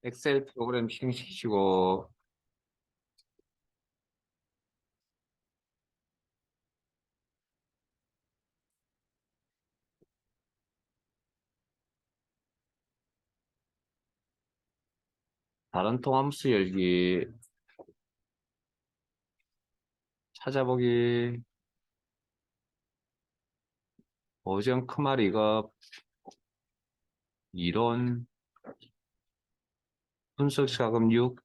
엑셀 프로그램 실행시키시고 다른 통함수 열기 찾아보기 오전 크말 이거 이론 분석 자금 6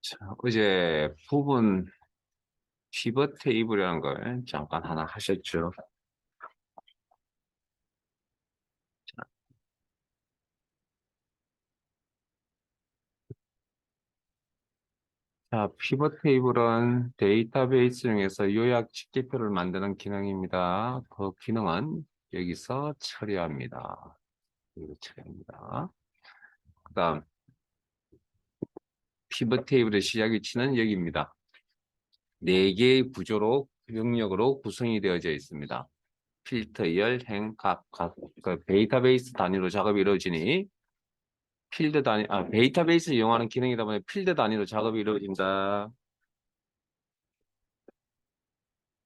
자, 어제 부분 피벗 테이블이라는 걸 잠깐 하나 하셨죠. 자, 피벗 테이블은 데이터베이스 중에서 요약 집계표를 만드는 기능입니다. 그 기능은 여기서 처리합니다. 여기서 처리합니다. 그다음 피벗 테이블의 시작 위치는 여기입니다. 4개의 구조로 영역으로 구성이 되어져 있습니다. 필터, 열, 행, 각, 그 데이터베이스 단위로 작업이 이루어지니 데이터베이스를 이용하는 기능이다 보니 필드 단위로 작업이 이루어진다.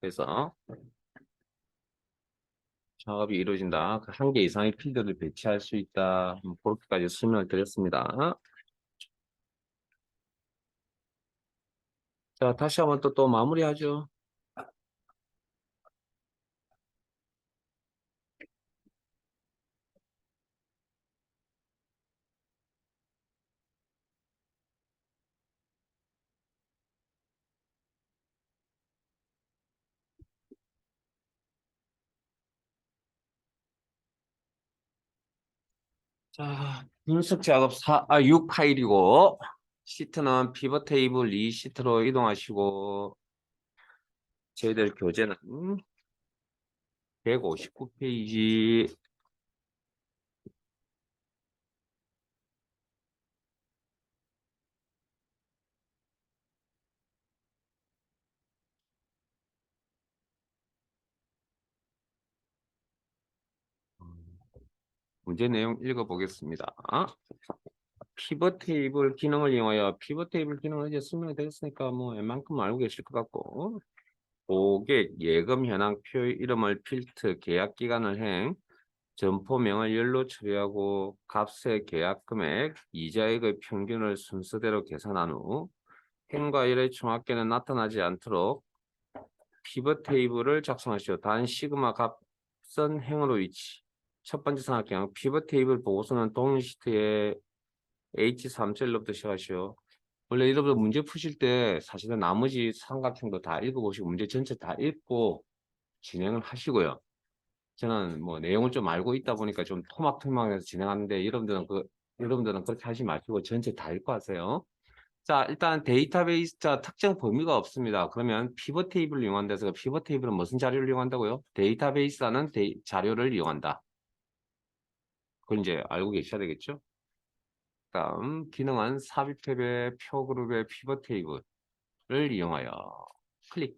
그래서 작업이 이루어진다. 그 한 개 이상의 필드를 배치할 수 있다. 그렇게까지 설명을 드렸습니다. 자, 다시 한번 또 마무리하죠. 자, 분석 작업 6 파일이고 시트는 피벗 테이블 2 시트로 이동하시고 저희들 교재는 159페이지. 문제 내용 읽어보겠습니다. 피벗 테이블 기능을 이용하여 피벗 테이블 기능을 이제 설명이 되었으니까 뭐 웬만큼 알고 계실 것 같고 고객 예금 현황표 이름을 필터 계약 기간을 행 점포명을 열로 처리하고 값의 계약 금액 이자액의 평균을 순서대로 계산한 후 행과 열의 총합계는 나타나지 않도록 피벗 테이블을 작성하시오. 단 시그마 값은 행으로 위치. 첫 번째 삼각형 피벗 테이블 보고서는 동일 시트에 H3셀로부터 시작하시오. 원래 여러분 문제 푸실 때 사실은 나머지 삼각형도 다 읽어보시고 문제 전체 다 읽고 진행을 하시고요. 저는 뭐 내용을 좀 알고 있다 보니까 좀 토막토막해서 진행하는데 여러분들은 그렇게 하지 마시고 전체 다 읽고 하세요. 자, 일단 데이터베이스 특정 범위가 없습니다. 그러면 피벗 테이블을 이용한 데서 피벗 테이블은 무슨 자료를 이용한다고요? 데이터베이스라는 자료를 이용한다. 그걸 이제 알고 계셔야 되겠죠? 다음 기능은 삽입탭의 표그룹의 피벗 테이블을 이용하여 클릭.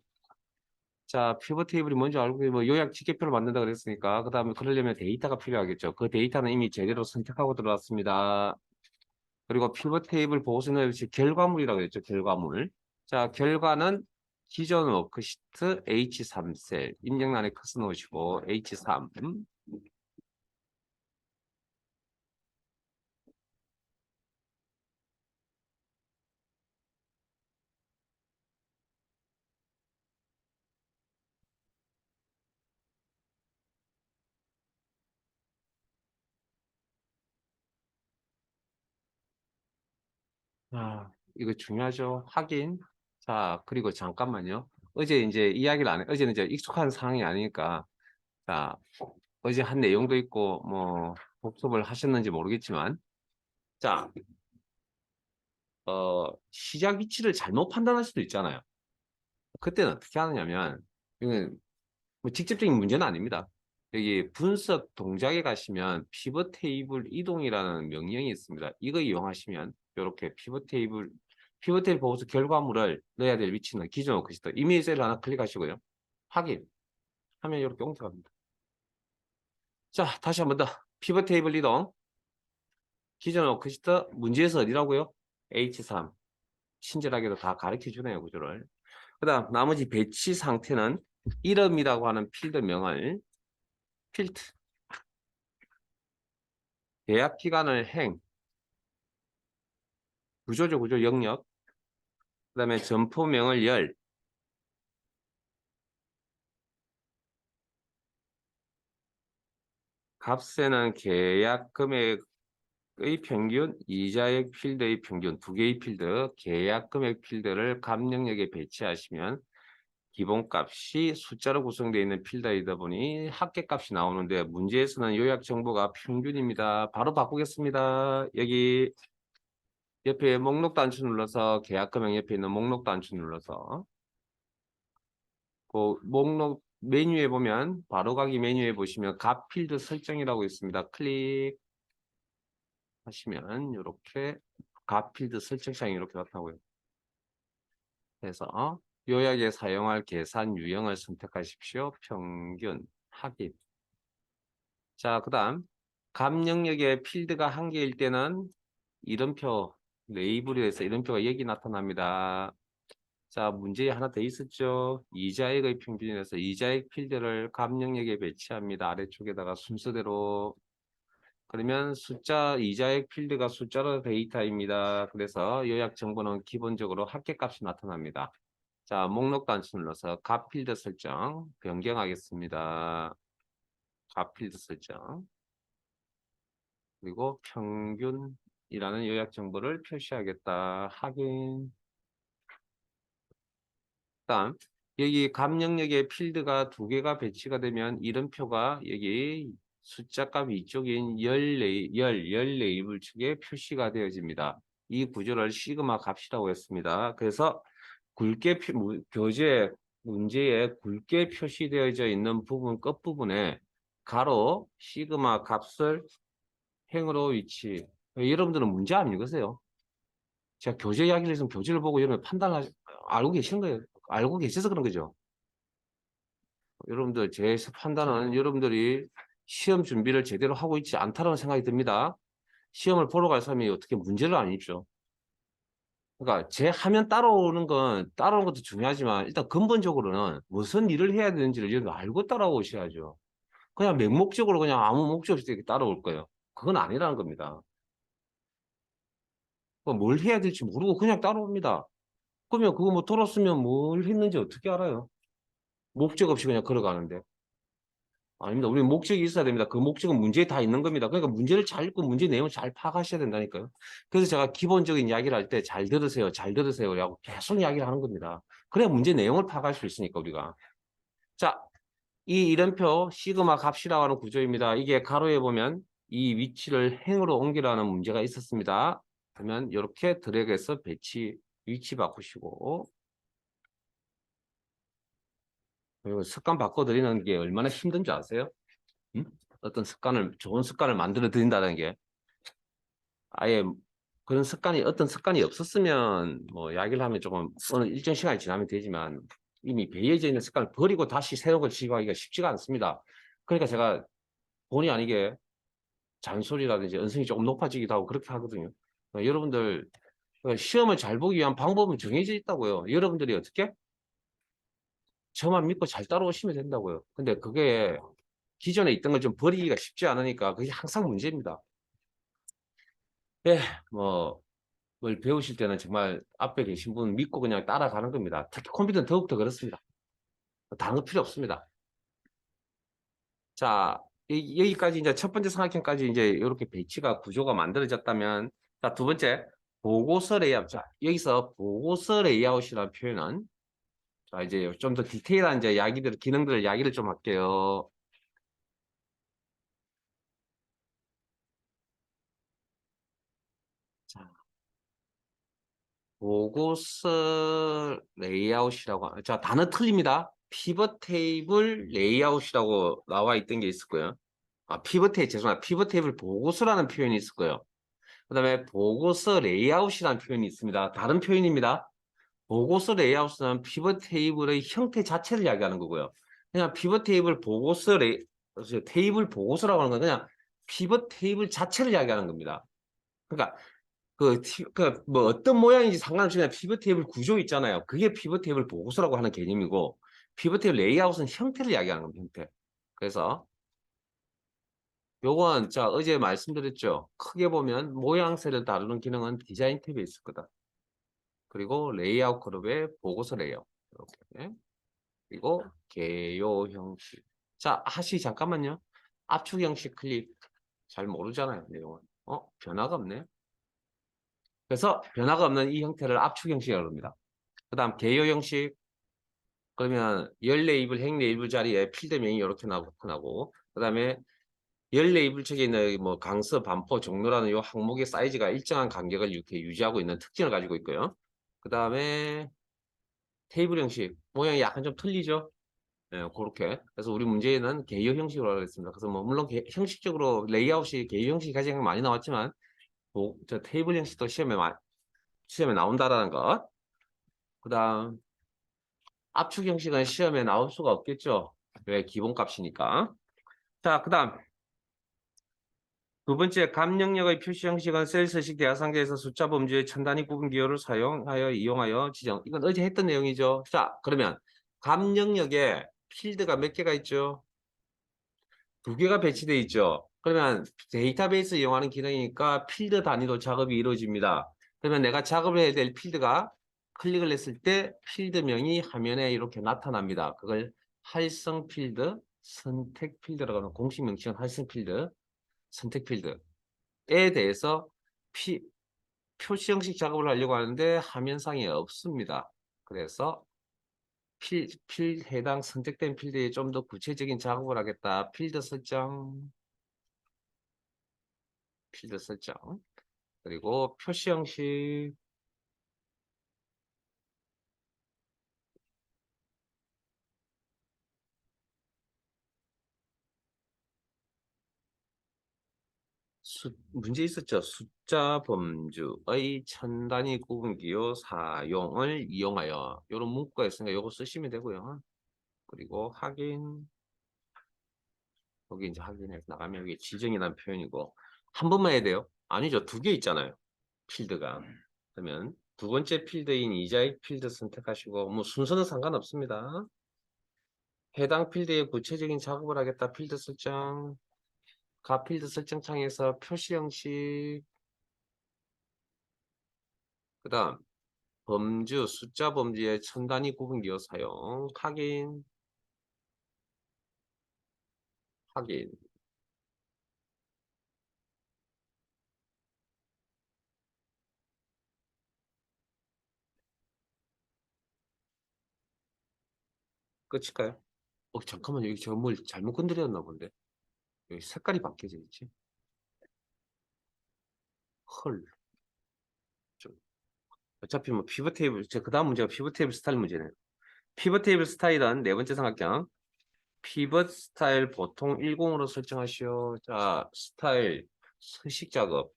자, 피벗 테이블이 뭔지 알고 뭐 요약 집계표를 만든다 그랬으니까 그 다음에 그러려면 데이터가 필요하겠죠. 그 데이터는 이미 제대로 선택하고 들어왔습니다. 그리고 피벗 테이블 보고서는 결과물이라고 했죠. 결과물. 자, 결과는 기존 워크시트 H3셀 입력란에 커서 놓으시고 H3. 이거 중요하죠. 확인. 자, 그리고 잠깐만요. 어제 이제 이야기를 안 해. 어제는 이제 익숙한 상황이 아니니까. 자, 어제 한 내용도 있고, 뭐, 복습을 하셨는지 모르겠지만. 자, 시작 위치를 잘못 판단할 수도 있잖아요. 그때는 어떻게 하느냐면, 이건 뭐 직접적인 문제는 아닙니다. 여기 분석 동작에 가시면 피벗 테이블 이동이라는 명령이 있습니다. 이거 이용하시면 이렇게 피벗 테이블 보고서 결과물을 넣어야 될 위치는 기존 워크시트 이미지 셀을 하나 클릭하시고요. 확인 하면 이렇게 옮겨갑니다. 자, 다시 한 번 더 피벗 테이블 이동 기존 워크시트 문제에서 어디라고요? H3 친절하게도 다 가르쳐 주네요, 구조를. 그 다음 나머지 배치 상태는 이름이라고 하는 필드명을 필드 계약 기간을 행 구조죠, 구조 영역. 그 다음에 점포명을 열 값에는 계약 금액의 평균, 이자액 필드의 평균 두 개의 필드 계약 금액 필드를 값 영역에 배치하시면 기본값이 숫자로 구성되어 있는 필드이다 보니 합계값이 나오는데 문제에서는 요약 정보가 평균입니다. 바로 바꾸겠습니다. 여기 옆에 목록 단추 눌러서 계약 금액 옆에 있는 목록 단추 눌러서 그 목록 메뉴에 보면 바로가기 메뉴에 보시면 값 필드 설정이라고 있습니다. 클릭 하시면 이렇게 값 필드 설정창이 이렇게 나타나고요. 그래서 요약에 사용할 계산 유형을 선택하십시오. 평균, 합입. 자, 그 다음 값 영역에 필드가 한 개일 때는 이름표 레이블에서 이름표가 여기 나타납니다. 자, 문제에 하나 더 있었죠. 이자액의 평균에서 이자액 필드를 값 영역에 배치합니다. 아래쪽에다가 순서대로. 그러면 숫자 이자액 필드가 숫자로 데이터입니다. 그래서 요약 정보는 기본적으로 합계값이 나타납니다. 자, 목록 단추 눌러서 값 필드 설정 변경하겠습니다. 값 필드 설정. 그리고 평균이라는 요약 정보를 표시하겠다. 확인. 다음 여기 값 영역에 필드가 두 개가 배치가 되면 이름표가 여기 숫자 값이 이쪽인 열 레이블 측에 표시가 되어집니다. 이 구조를 시그마 값이라고 했습니다. 그래서 굵게 교재 문제에 굵게 표시되어져 있는 부분 끝부분에 가로 시그마 값을 행으로 위치. 여러분들은 문제 안 읽으세요? 제가 교재 이야기를 했으면 교재를 보고 여러분 판단을 알고 계시는 거예요. 알고 계셔서 그런 거죠. 여러분들 제 판단은 여러분들이 시험 준비를 제대로 하고 있지 않다는 생각이 듭니다. 시험을 보러 갈 사람이 어떻게 문제를 안 읽죠. 그러니까 제 화면 따라오는 것도 중요하지만 일단 근본적으로는 무슨 일을 해야 되는지를 여러분 알고 따라오셔야죠. 그냥 맹목적으로 그냥 아무 목적 없이 이렇게 따라올 거예요. 그건 아니라는 겁니다. 뭘 해야 될지 모르고 그냥 따라옵니다. 그러면 그거 뭐 들었으면 뭘 했는지 어떻게 알아요? 목적 없이 그냥 걸어가는데. 아닙니다. 우리 목적이 있어야 됩니다. 그 목적은 문제에 다 있는 겁니다. 그러니까 문제를 잘 읽고 문제 내용을 잘 파악하셔야 된다니까요. 그래서 제가 기본적인 이야기를 할 때 잘 들으세요. 잘 들으세요. 라고 계속 이야기를 하는 겁니다. 그래야 문제 내용을 파악할 수 있으니까 우리가. 자, 이 이름표 시그마 값이라고 하는 구조입니다. 이게 가로에 보면 이 위치를 행으로 옮기라는 문제가 있었습니다. 그러면 이렇게 드래그해서 위치 바꾸시고 그리고 습관 바꿔드리는 게 얼마나 힘든 줄 아세요? 응? 좋은 습관을 만들어 드린다는 게 아예 그런 어떤 습관이 없었으면 뭐 이야기를 하면 조금 어느 일정 시간이 지나면 되지만 이미 배해져 있는 습관을 버리고 다시 새로운 걸 시도하기가 쉽지가 않습니다. 그러니까 제가 본의 아니게 잔소리라든지 언성이 조금 높아지기도 하고 그렇게 하거든요. 여러분들 시험을 잘 보기 위한 방법은 정해져 있다고요. 여러분들이 어떻게? 저만 믿고 잘 따라오시면 된다고요. 근데 그게 기존에 있던 걸 좀 버리기가 쉽지 않으니까 그게 항상 문제입니다. 예, 뭐, 뭘 배우실 때는 정말 앞에 계신 분 믿고 그냥 따라가는 겁니다. 특히 컴퓨터는 더욱더 그렇습니다. 다른 거 필요 없습니다. 자, 여기까지 이제 첫 번째 삼각형까지 이제 이렇게 배치가 구조가 만들어졌다면, 자, 두 번째, 보고서 레이아웃. 자, 여기서 보고서 레이아웃이라는 표현은, 자, 이제 좀 더 디테일한 이제 기능들을 이야기를 좀 할게요. 자, 보고서 레이아웃이라고, 자, 단어 틀립니다. 피벗 테이블 레이아웃이라고 나와 있던 게 있을 거예요. 죄송합니다. 피벗 테이블 보고서라는 표현이 있을 거예요. 그 다음에 보고서 레이아웃이라는 표현이 있습니다. 다른 표현입니다. 보고서 레이아웃은 피벗 테이블의 형태 자체를 이야기하는 거고요. 그냥 피벗 테이블 테이블 보고서라고 하는 건 그냥 피벗 테이블 자체를 이야기하는 겁니다. 그러니까 뭐 어떤 모양인지 상관없이 그냥 피벗 테이블 구조 있잖아요. 그게 피벗 테이블 보고서라고 하는 개념이고 피벗 테이블 레이아웃은 형태를 이야기하는 겁니다. 형태. 그래서 요건 자 어제 말씀드렸죠. 크게 보면 모양새를 다루는 기능은 디자인 탭에 있을 거다. 그리고 레이아웃 그룹의 보고서 레이아웃 이렇게. 그리고 개요 형식. 자 잠깐만요. 압축 형식 클릭 잘 모르잖아요. 내용은. 변화가 없네. 그래서 변화가 없는 이 형태를 압축 형식이라고 합니다. 그 다음 개요 형식. 그러면 열 레이블, 행 레이블 자리에 필드명이 이렇게 나오고 그 다음에 열 레이블 측에 있는 뭐 강서, 반포, 종로라는 이 항목의 사이즈가 일정한 간격을 이렇게 유지하고 있는 특징을 가지고 있고요. 그 다음에 테이블 형식 모양이 약간 좀 틀리죠. 네, 그렇게. 그래서 우리 문제는 개요 형식으로 하겠습니다. 그래서 뭐 물론 형식적으로 레이아웃이 개요 형식이 가장 많이 나왔지만 저 테이블 형식도 시험에 나온다라는 것. 그 다음 압축 형식은 시험에 나올 수가 없겠죠. 왜? 기본값이니까. 자, 그 다음 두 번째, 감 영역의 표시 형식은 셀 서식 대화 상자에서 숫자 범주의 천 단위 구분 기호를 사용하여 이용하여 지정. 이건 어제 했던 내용이죠. 자, 그러면 감 영역에 필드가 몇 개가 있죠? 두 개가 배치되어 있죠. 그러면 데이터베이스 이용하는 기능이니까 필드 단위로 작업이 이루어집니다. 그러면 내가 작업을 해야 될 필드가 클릭을 했을 때 필드명이 화면에 이렇게 나타납니다. 그걸 활성 필드, 선택 필드라고 하는 공식 명칭은 활성 필드, 선택 필드에 대해서 표시 형식 작업을 하려고 하는데 화면상에 없습니다. 그래서 해당 선택된 필드에 좀 더 구체적인 작업을 하겠다. 필드 설정, 그리고 표시 형식, 문제 있었죠. 숫자 범주의 천 단위 구분기호 사용을 이용하여 이런 문구가 있으니까 이거 쓰시면 되고요. 그리고 확인, 여기 이제 확인해서 나가면 여기 지정이라는 표현이고 한 번만 해야 돼요. 아니죠. 두 개 있잖아요. 필드가. 그러면 두 번째 필드인 이자익 필드 선택하시고 뭐 순서는 상관없습니다. 해당 필드에 구체적인 작업을 하겠다. 필드 설정. 필드 설정 창에서 표시 형식. 그 다음 범주, 숫자 범주의 천 단위 구분기호 사용. 확인. 끝일까요? 잠깐만 여기 저 뭘 잘못 건드렸나 본데. 여기 색깔이 바뀌어져 있지. 헐. 어차피 뭐 피벗 테이블, 그 다음 문제가 피벗 테이블 스타일 문제네요. 피벗 테이블 스타일은 네 번째 삼각형. 피벗 스타일 보통 10으로 설정하시오. 자, 스타일, 서식 작업.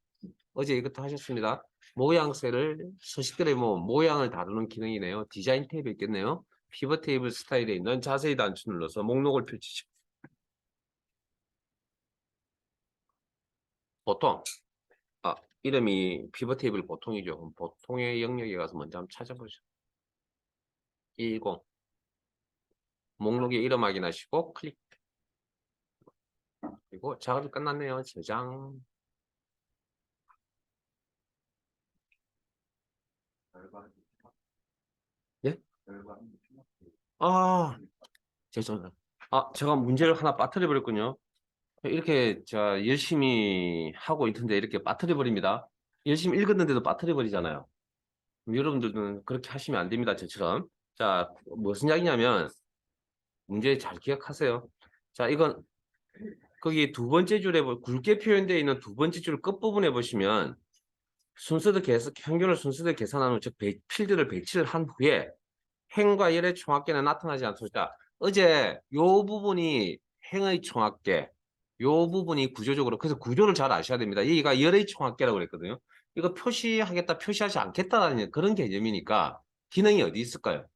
어제 이것도 하셨습니다. 모양새를, 서식들의 모양을 다루는 기능이네요. 디자인 탭에 있겠네요. 피벗 테이블 스타일에 있는 자세히 단추 눌러서 목록을 펼치시오. 보통, 이름이 피벗 테이블 보통이죠. 그럼 보통의 영역에 가서 먼저 한번 찾아보죠. 10. 목록에 이름 확인하시고 클릭. 그리고 작업이 끝났네요. 저장. 예? 죄송합니다. 제가 문제를 하나 빠뜨려 버렸군요. 이렇게 제가 열심히 하고 있는데 이렇게 빠뜨려 버립니다. 열심히 읽었는데도 빠뜨려 버리잖아요. 여러분들은 그렇게 하시면 안 됩니다. 저처럼. 자, 무슨 이야기냐면 문제 잘 기억하세요. 자, 이건 거기 두 번째 줄에 굵게 표현되어 있는 두 번째 줄 끝부분에 보시면 평균을 순서대로 계산한 후, 즉 필드를 배치를 한 후에 행과 열의 총합계는 나타나지 않습니다. 어제 요 부분이 행의 총합계, 요 부분이 구조적으로 그래서 구조를 잘 아셔야 됩니다. 여기가 열의 총합계라고 그랬거든요. 이거 표시하겠다, 표시하지 않겠다라는 그런 개념이니까 기능이 어디 있을까요?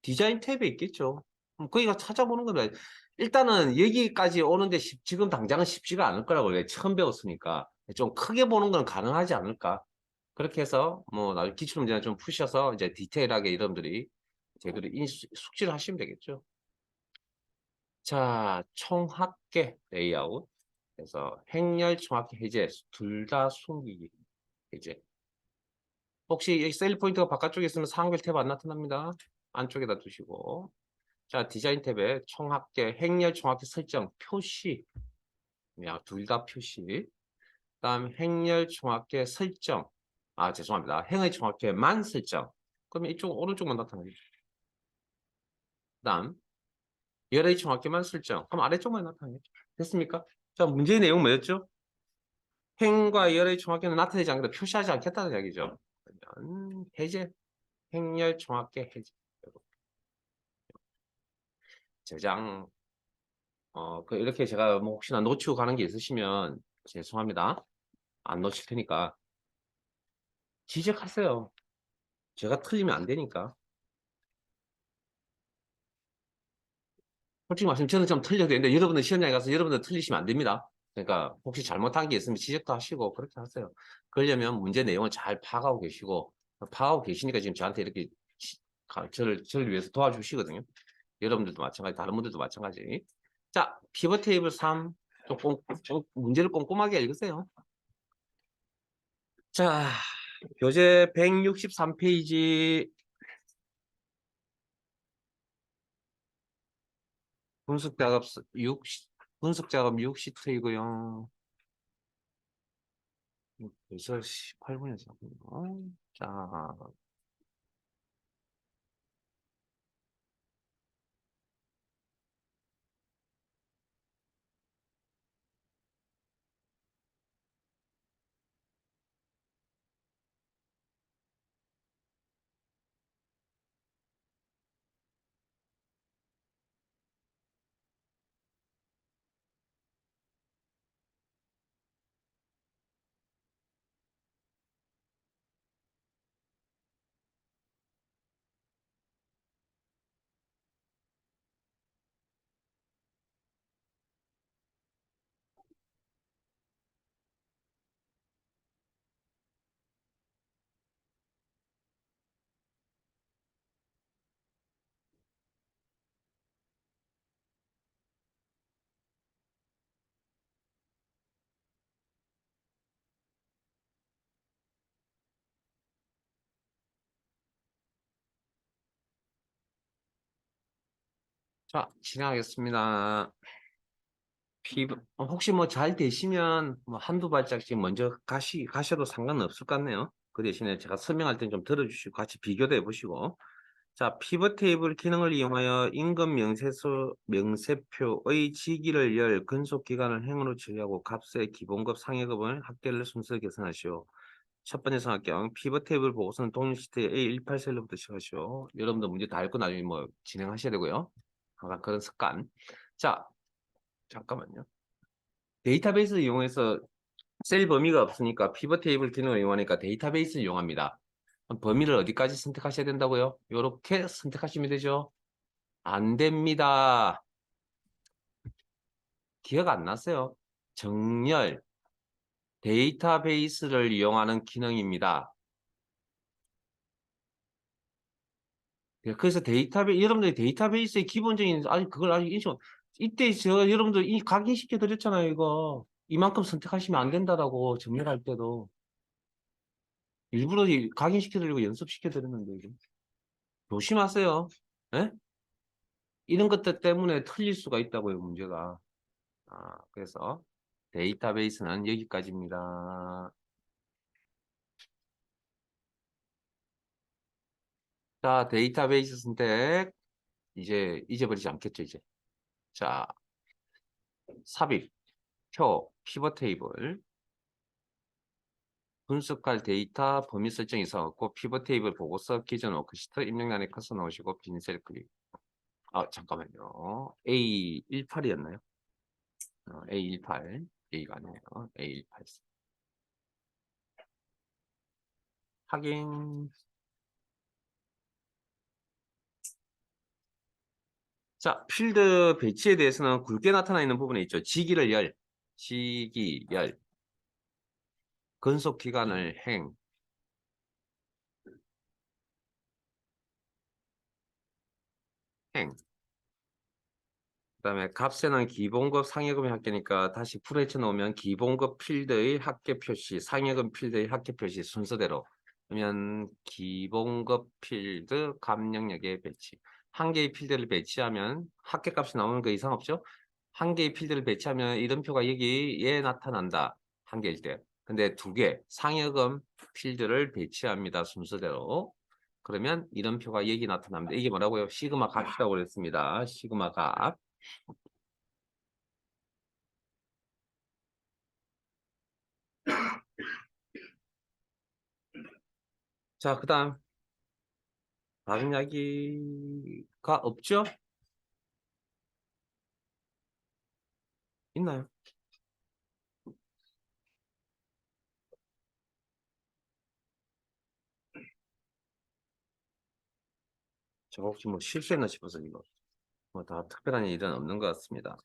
디자인 탭에 있겠죠. 거기가 찾아보는 겁니다. 일단은 여기까지 오는데 지금 당장은 쉽지가 않을 거라고 왜 처음 배웠으니까 좀 크게 보는 건 가능하지 않을까. 그렇게 해서 뭐 나중에 기출문제나 좀 푸셔서 이제 디테일하게 여러분들이 제대로 숙지를 하시면 되겠죠. 자, 총합계 레이아웃. 그래서 행렬 총합계 해제 둘 다 숨기기 해제. 혹시 여기 셀 포인트가 바깥쪽에 있으면 상별 탭 안 나타납니다. 안쪽에다 두시고. 자, 디자인 탭에 총합계, 행렬 총합계 설정, 표시. 둘 다 표시. 다음 행렬 총합계 설정. 아, 죄송합니다. 행의 총합계만 설정. 그러면 이쪽 오른쪽만 나타나겠죠. 다음 열의 총합계만 설정. 그럼 아래쪽만 나타나겠죠. 됐습니까? 자, 문제의 내용 뭐였죠? 행과 열의 총합계는 나타내지 않겠다. 표시하지 않겠다는 이야기죠. 그러면 해제. 행렬 총합계 해제. 저장. 이렇게 제가 뭐 혹시나 놓치고 가는 게 있으시면 죄송합니다. 안 놓칠 테니까 지적하세요. 제가 틀리면 안 되니까. 솔직히 말씀 저는 좀 틀려도 되는데 여러분들 시험장에 가서 여러분들 틀리시면 안 됩니다. 그러니까 혹시 잘못한 게 있으면 지적도 하시고 그렇게 하세요. 그러려면 문제 내용을 잘 파악하고 계시고 파악하고 계시니까 지금 저한테 이렇게 저를 위해서 도와주시거든요. 여러분들도 마찬가지, 다른 분들도 마찬가지. 자, 피벗 테이블 3. 좀 문제를 꼼꼼하게 읽으세요. 자, 교재 163페이지 분석 작업 6 분석 작업 6시트이고요. 벌써 18분에서 자, 진행하겠습니다. 혹시 뭐 잘 되시면 뭐 한두 발짝씩 먼저 가셔도 상관은 없을 것 같네요. 그 대신에 제가 설명할 땐 좀 들어주시고 같이 비교도 해보시고. 자, 피벗 테이블 기능을 이용하여 임금 명세표의 지기를 열 근속 기간을 행으로 처리하고 값의 기본급 상여급을 합계를 순서 계산하시오. 첫 번째 삼각형 피벗 테이블 보고서는 동일 시트에 A18셀로부터 시작하시오. 여러분들 문제 다 읽고 나중에 뭐 진행하셔야 되고요. 항상 그런 습관. 자, 잠깐만요. 데이터베이스를 이용해서 셀 범위가 없으니까 피벗 테이블 기능을 이용하니까 데이터베이스를 이용합니다. 그럼 범위를 어디까지 선택하셔야 된다고요? 이렇게 선택하시면 되죠. 안 됩니다. 기억 안 나세요? 정렬, 데이터베이스를 이용하는 기능입니다. 그래서 여러분들이 데이터베이스의 기본적인, 그걸 아직 이때 제가 여러분들 각인시켜 드렸잖아요, 이거. 이만큼 선택하시면 안 된다라고 정렬할 때도. 일부러 각인시켜 드리고 연습시켜 드렸는데, 이게. 조심하세요. 예? 이런 것들 때문에 틀릴 수가 있다고요, 문제가. 그래서 데이터베이스는 여기까지입니다. 자, 데이터베이스 선택. 이제 잊어버리지 않겠죠, 이제. 자, 삽입, 표, 피벗 테이블. 분석할 데이터 범위 설정 있어갖고 피벗 테이블 보고서 기존 워크시트 입력란에 커서 넣으시고 빈셀 클릭. 잠깐만요. A18이었나요? A18. A가 아니에요. A18. 확인. 자, 필드 배치에 대해서는 굵게 나타나 있는 부분에 있죠. 지기를 열, 지기, 열, 근속 기간을 행, 행. 그다음에 값에는 기본급, 상여금의 합계니까 다시 풀헤쳐 놓으면 기본급 필드의 합계 표시, 상여금 필드의 합계 표시 순서대로. 그러면 기본급 필드 값영역에 배치. 한 개의 필드를 배치하면 합계값이 나오는 거 이상 없죠? 한 개의 필드를 배치하면 이름표가 여기에 나타난다. 한 개일 때. 근데 두 개, 상여금 필드를 배치합니다. 순서대로. 그러면 이름표가 여기 나타납니다. 이게 뭐라고요? 시그마 값이라고 그랬습니다. 시그마 값. 자, 그 다음 다른 이야기가 없죠? 있나요? 저 혹시 뭐 실수했나 싶어서 이거 뭐 다 특별한 일은 없는 것 같습니다.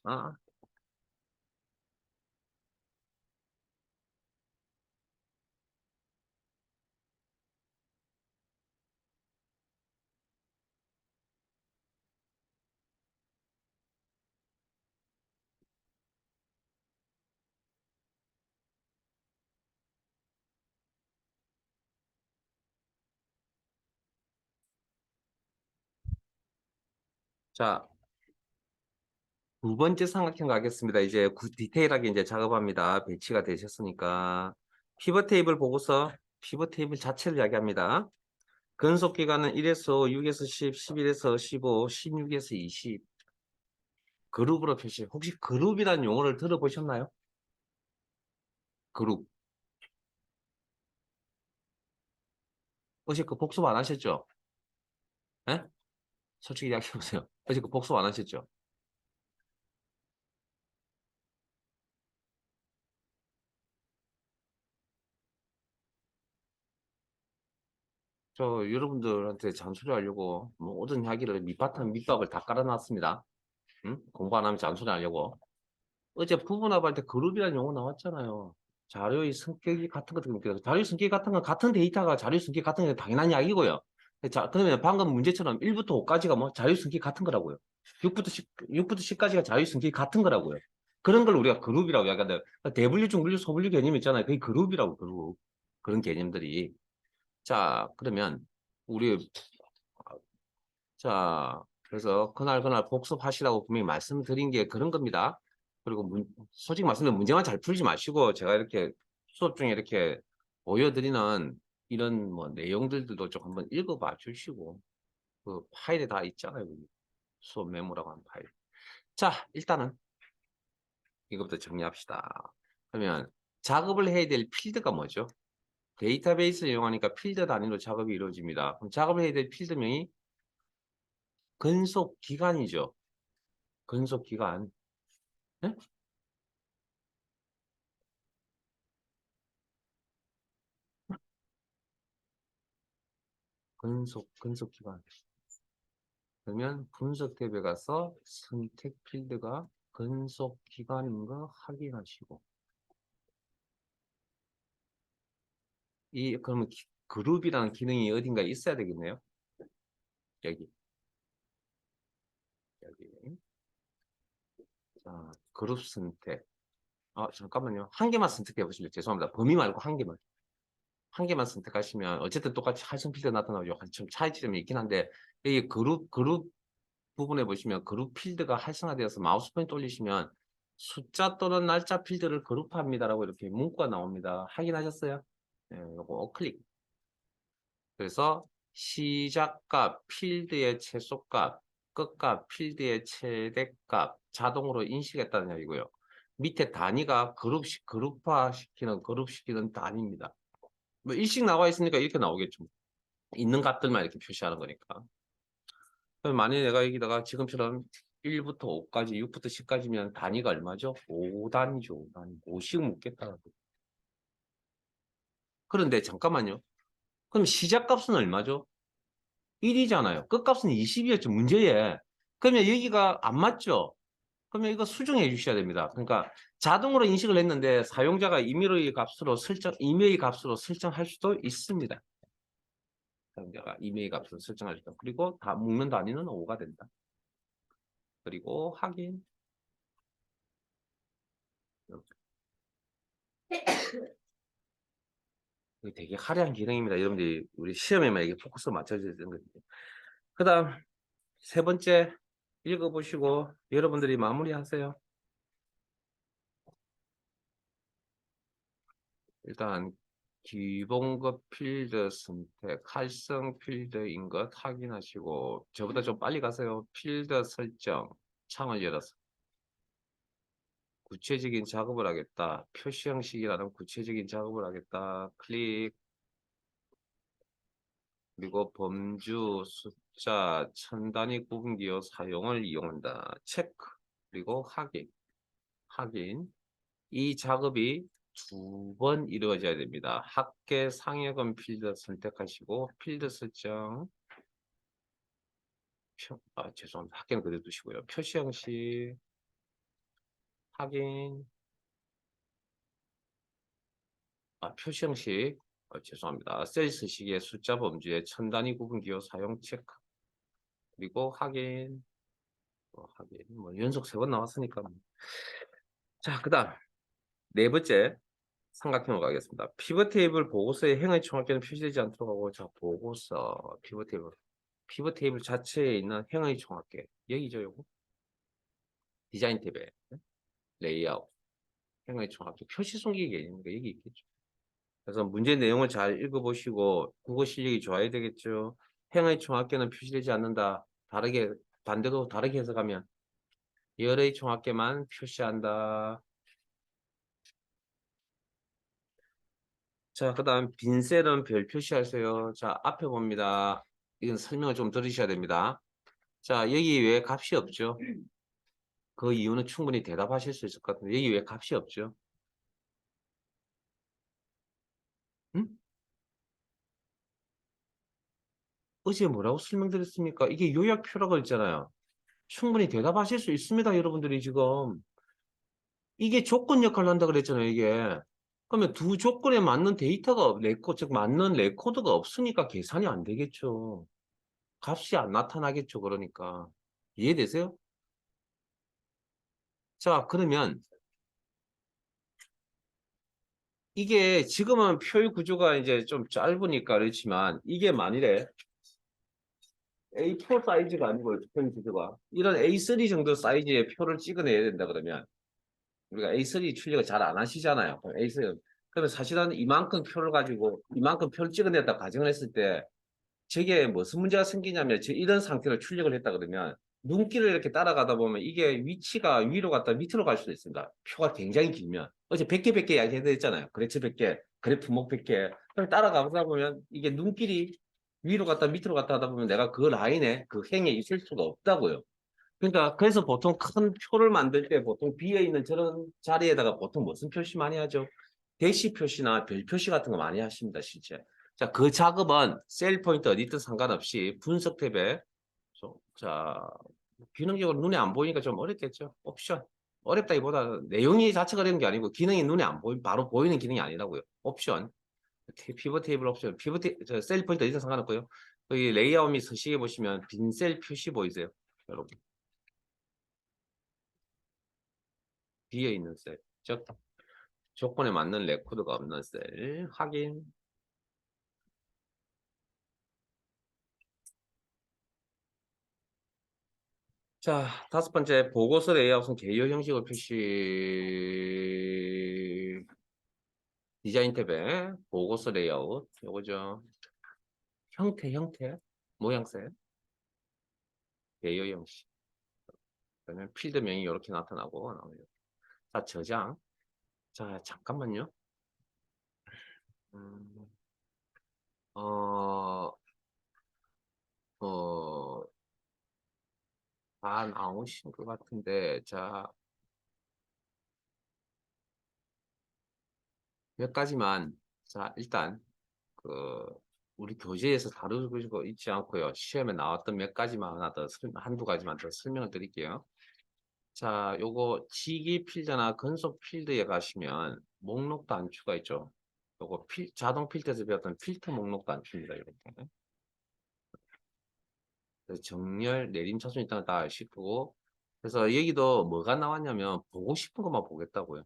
자, 두 번째 삼각형 가겠습니다. 이제 디테일하게 이제 작업합니다. 배치가 되셨으니까 피벗 테이블 보고서 피벗 테이블 자체를 이야기합니다. 근속 기간은 1에서 6에서 10, 11에서 15, 16에서 20 그룹으로 표시. 혹시 그룹이라는 용어를 들어보셨나요? 그룹. 혹시 그 복습 안 하셨죠? 예? 솔직히 이야기해보세요. 어제 그 복습 안 하셨죠? 저 여러분들한테 잔소리하려고 모든 이야기를 밑바탕 밑밥을 다 깔아놨습니다. 응? 공부 안 하면 잔소리하려고. 어제 부분합할 때 그룹이라는 용어 나왔잖아요. 자료의 성격이 같은 것도 그렇고 자료의 성격이 같은 건 같은 데이터가 자료의 성격이 같은 게 당연한 이야기고요. 자, 그러면 방금 문제처럼 1부터 5까지가 뭐 자료의 성격이 같은 거라고요. 6부터 10까지가 자료의 성격이 같은 거라고요. 그런 걸 우리가 그룹이라고 이야기하는데 대분류, 중분류, 소분류 개념 있잖아요. 그게 그룹이라고 그룹. 그런 개념들이. 자, 그러면 우리 자, 그래서 그날 복습하시라고 분명히 말씀드린 게 그런 겁니다. 그리고 솔직히 말씀드리면 문제만 잘 풀지 마시고 제가 이렇게 수업 중에 이렇게 보여드리는 이런 뭐 내용들도 좀 한번 읽어봐 주시고 그 파일에 다 있잖아요. 여기. 수업 메모라고 하는 파일. 자, 일단은 이것부터 정리합시다. 그러면 작업을 해야 될 필드가 뭐죠? 데이터베이스를 이용하니까 필드 단위로 작업이 이루어집니다. 그럼 작업을 해야 될 필드명이 근속 기간이죠. 근속 기간. 네? 근속 기반. 그러면 분석 탭에 가서 선택 필드가 근속 기간인 거 확인하시고 그러면 그룹이라는 기능이 어딘가에 있어야 되겠네요. 여기 여기 자 그룹 선택. 잠깐만요. 한 개만 선택해 보시면 죄송합니다. 범위 말고 한 개만 선택하시면 어쨌든 똑같이 활성 필드 나타나죠. 좀 차이점이 있긴 한데 여기 그룹 부분에 보시면 그룹 필드가 활성화되어서 마우스 포인트 올리시면 숫자 또는 날짜 필드를 그룹합니다라고 이렇게 문구가 나옵니다. 확인하셨어요? 네, 요거 클릭. 그래서 시작값, 필드의 최소값, 끝값, 필드의 최대값 자동으로 인식했다는 얘기고요. 밑에 단위가 그룹화시키는 단위입니다. 뭐 일식 나와 있으니까 이렇게 나오겠죠. 있는 값들만 이렇게 표시하는 거니까. 그럼 만약에 내가 여기다가 지금처럼 1부터 5까지, 6부터 10까지면 단위가 얼마죠? 5단위죠. 5단위. 5씩 묻겠다. 그런데 잠깐만요. 그럼 시작값은 얼마죠? 1이잖아요. 끝값은 20이었죠. 문제에. 그러면 여기가 안 맞죠? 그러면 이거 수정해 주셔야 됩니다. 그러니까 자동으로 인식을 했는데 사용자가 임의의 값으로 설정할 수도 있습니다. 사용자가 임의의 값으로 설정할 수도. 그리고 다 묶는 단위는 5가 된다. 그리고 확인. 이게 되게 화려한 기능입니다. 여러분들이 우리 시험에만 이게 포커스 맞춰져야 되는 거죠. 그 다음 세 번째 읽어보시고 여러분들이 마무리하세요. 일단 기본급 필드 선택, 활성 필드인 것 확인하시고 저보다 좀 빨리 가세요. 필드 설정, 창을 열어서 구체적인 작업을 하겠다. 표시 형식이라는 구체적인 작업을 하겠다. 클릭. 그리고 범주, 숫자, 천 단위 구분기호 사용을 이용한다. 체크. 그리고 확인. 확인. 이 작업이 2번 이루어져야 됩니다. 합계 상여금 필드 선택하시고 필드 설정. 죄송합니다. 합계는 그대로 두시고요. 표시 형식. 확인. 표시 형식. 죄송합니다. 셀스 시기의 숫자 범주의 천 단위 구분기호 사용 체크. 그리고 확인. 확인. 뭐 연속 3번 나왔으니까. 자, 그 다음 네 번째 삼각형으로 가겠습니다. 피벗 테이블 보고서의 행의 총합계는 표시되지 않도록 하고, 자, 보고서 피벗 테이블. 피벗 테이블 자체에 있는 행의 총합계. 여기죠, 요거. 디자인 탭에 레이아웃. 행의 총합계. 표시 숨기기 개념이니까 여기 있겠죠. 그래서 문제 내용을 잘 읽어보시고 국어 실력이 좋아야 되겠죠. 행의 총합계는 표시되지 않는다. 반대로 다르게 해석하면 열의 총합계만 표시한다. 자, 그 다음 빈 셀은 별 표시하세요. 자, 앞에 봅니다. 이건 설명을 좀 들으셔야 됩니다. 자, 여기 왜 값이 없죠? 그 이유는 충분히 대답하실 수 있을 것 같은데 여기 왜 값이 없죠? 응? 어제 뭐라고 설명드렸습니까? 이게 요약표라고 했잖아요. 충분히 대답하실 수 있습니다, 여러분들이 지금. 이게 조건 역할을 한다 그랬잖아요, 이게. 그러면 두 조건에 맞는 데이터가 즉 맞는 레코드가 없으니까 계산이 안 되겠죠. 값이 안 나타나겠죠, 그러니까. 이해되세요? 자, 그러면 이게 지금은 표의 구조가 이제 좀 짧으니까 그렇지만 이게 만일에 A4 사이즈가 아니고 표의 구조가 이런 A3 정도 사이즈의 표를 찍어내야 된다 그러면 우리가 A3 출력을 잘 안 하시잖아요. A3 그러면 사실은 이만큼 표를 가지고 이만큼 표를 찍어냈다 가정을 했을 때 저게 무슨 문제가 생기냐면 이런 상태로 출력을 했다 그러면 눈길을 이렇게 따라가다 보면 이게 위치가 위로 갔다 밑으로 갈 수도 있습니다. 표가 굉장히 길면 어제 100개 100개 이야기했잖아요. 그래프 100개, 그래프목 100개. 그럼 따라가다 보면 이게 눈길이 위로 갔다 밑으로 갔다 하다 보면 내가 그 라인에 그 행에 있을 수가 없다고요. 그러니까 그래서 보통 큰 표를 만들 때 보통 비어 있는 저런 자리에다가 보통 무슨 표시 많이 하죠? 대시 표시나 별 표시 같은 거 많이 하십니다, 실제. 자, 그 작업은 셀 포인트 어디 있든 상관없이 분석 탭에 자, 기능적으로 눈에 안 보이니까 좀 어렵겠죠. 옵션. 어렵다기보다 내용이 자체가 어려운 게 아니고 기능이 눈에 안 보이 바로 보이는 기능이 아니라고요. 옵션. 피벗 테이블 옵션. 셀 포인트 어디 있든 상관없고요. 여기 레이아웃 및 서식에 보시면 빈 셀 표시 보이세요? 여러분. 뒤에 있는 셀. 즉 조건에 맞는 레코드가 없는 셀 확인. 자, 다섯 번째 보고서 레이아웃은 개요 형식을 표시 디자인 탭에 보고서 레이아웃 요거죠. 형태 모양새 개요 형식. 그러면 필드명이 이렇게 나타나고 나오죠. 자, 저장. 자, 잠깐만요. 음, 어, 어, 다 나오신 것 같은데, 자, 몇 가지만, 자, 일단, 그, 우리 교재에서 다루고 있지 않고요. 시험에 나왔던 몇 가지만 하나 더, 한두 가지만 더 설명을 드릴게요. 자, 요거 지기 필드나 근속 필드에 가시면 목록 단추가 있죠. 요거 자동 필터에서 배웠던 필터 목록 단추입니다. 이렇게. 그래서 정렬, 내림, 차순 있다는 다 아실 거고. 그래서 여기도 뭐가 나왔냐면 보고 싶은 것만 보겠다고요.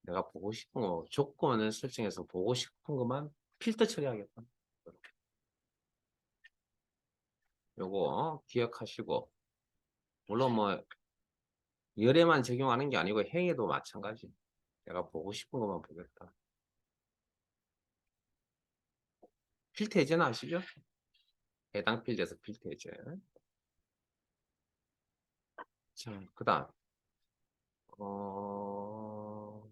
내가 보고 싶은 거, 조건을 설정해서 보고 싶은 것만 필터 처리하겠다. 요거 기억하시고. 물론 뭐 열에만 적용하는 게 아니고 행에도 마찬가지. 내가 보고 싶은 것만 보겠다. 필터 해제는 아시죠? 해당 필드에서 필터 해제. 자, 그 다음, 어,